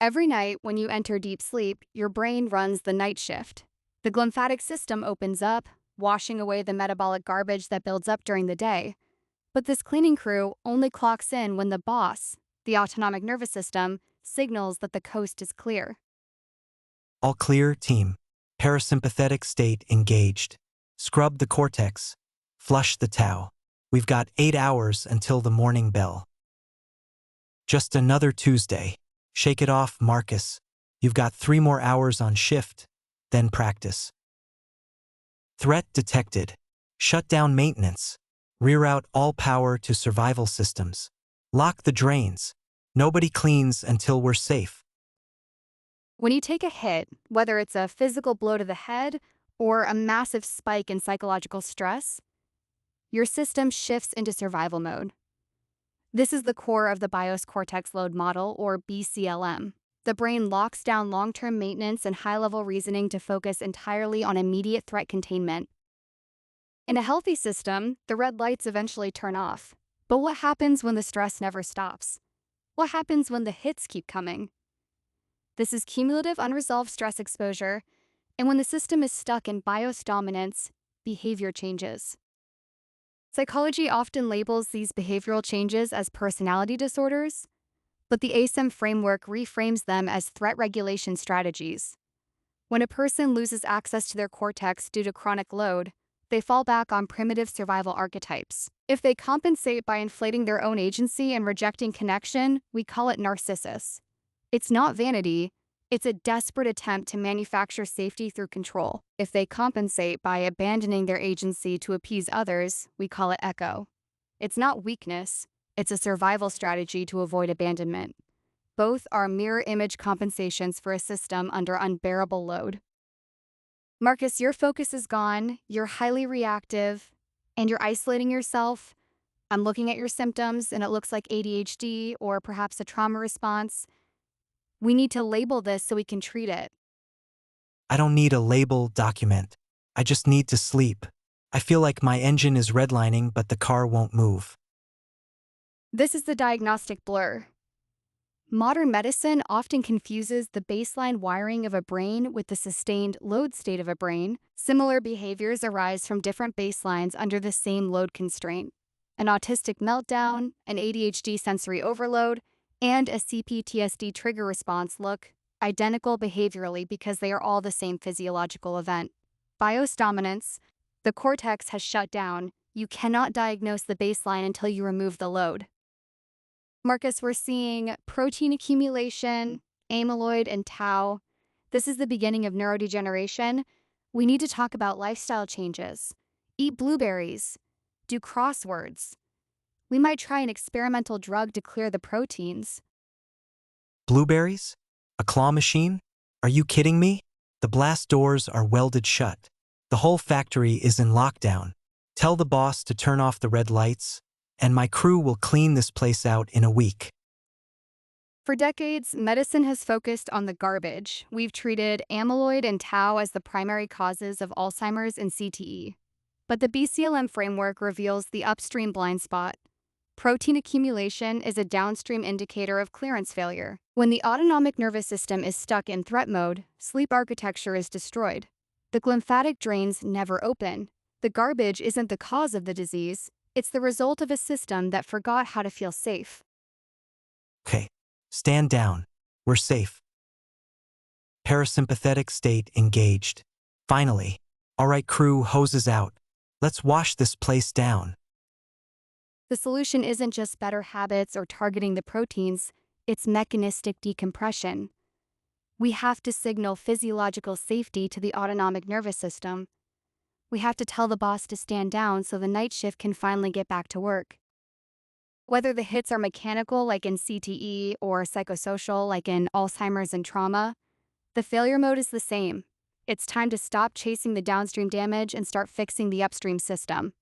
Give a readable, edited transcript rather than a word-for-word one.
Every night when you enter deep sleep, your brain runs the night shift. The glymphatic system opens up, washing away the metabolic garbage that builds up during the day. But this cleaning crew only clocks in when the boss, the autonomic nervous system, signals that the coast is clear. All clear, team. Parasympathetic state engaged. Scrub the cortex. Flush the tau. We've got 8 hours until the morning bell. Just another Tuesday. Shake it off, Marcus. You've got 3 more hours on shift. Then practice. Threat detected. Shut down maintenance. Reroute all power to survival systems. Lock the drains. Nobody cleans until we're safe. When you take a hit, whether it's a physical blow to the head or a massive spike in psychological stress, your system shifts into survival mode. This is the core of the BIOS cortex load model, or BCLM. The brain locks down long-term maintenance and high-level reasoning to focus entirely on immediate threat containment. In a healthy system, the red lights eventually turn off. But what happens when the stress never stops? What happens when the hits keep coming? This is cumulative unresolved stress exposure, and when the system is stuck in BIOS dominance, behavior changes. Psychology often labels these behavioral changes as personality disorders, but the ASEM framework reframes them as threat regulation strategies. When a person loses access to their cortex due to chronic load, they fall back on primitive survival archetypes. If they compensate by inflating their own agency and rejecting connection, we call it Narcissus. It's not vanity, it's a desperate attempt to manufacture safety through control. If they compensate by abandoning their agency to appease others, we call it Echo. It's not weakness, it's a survival strategy to avoid abandonment. Both are mirror image compensations for a system under unbearable load. Marcus, your focus is gone, you're highly reactive, and you're isolating yourself. I'm looking at your symptoms, and it looks like ADHD or perhaps a trauma response. We need to label this so we can treat it. I don't need a label document. I just need to sleep. I feel like my engine is redlining, but the car won't move. This is the diagnostic blur. Modern medicine often confuses the baseline wiring of a brain with the sustained load state of a brain. Similar behaviors arise from different baselines under the same load constraint. An autistic meltdown, an ADHD sensory overload, and a CPTSD trigger response look identical behaviorally because they are all the same physiological event. BIOS dominance, the cortex has shut down. You cannot diagnose the baseline until you remove the load. Marcus, we're seeing protein accumulation, amyloid, and tau. This is the beginning of neurodegeneration. We need to talk about lifestyle changes. Eat blueberries. Do crosswords. We might try an experimental drug to clear the proteins. Blueberries? A claw machine? Are you kidding me? The blast doors are welded shut. The whole factory is in lockdown. Tell the boss to turn off the red lights, and my crew will clean this place out in a week. For decades, medicine has focused on the garbage. We've treated amyloid and tau as the primary causes of Alzheimer's and CTE. But the BCLM framework reveals the upstream blind spot. Protein accumulation is a downstream indicator of clearance failure. When the autonomic nervous system is stuck in threat mode, sleep architecture is destroyed. The glymphatic drains never open. The garbage isn't the cause of the disease, it's the result of a system that forgot how to feel safe. Okay, stand down. We're safe. Parasympathetic state engaged. Finally. All right, crew, hoses out. Let's wash this place down. The solution isn't just better habits or targeting the proteins, it's mechanistic decompression. We have to signal physiological safety to the autonomic nervous system. We have to tell the boss to stand down so the night shift can finally get back to work. Whether the hits are mechanical like in CTE or psychosocial like in Alzheimer's and trauma, the failure mode is the same. It's time to stop chasing the downstream damage and start fixing the upstream system.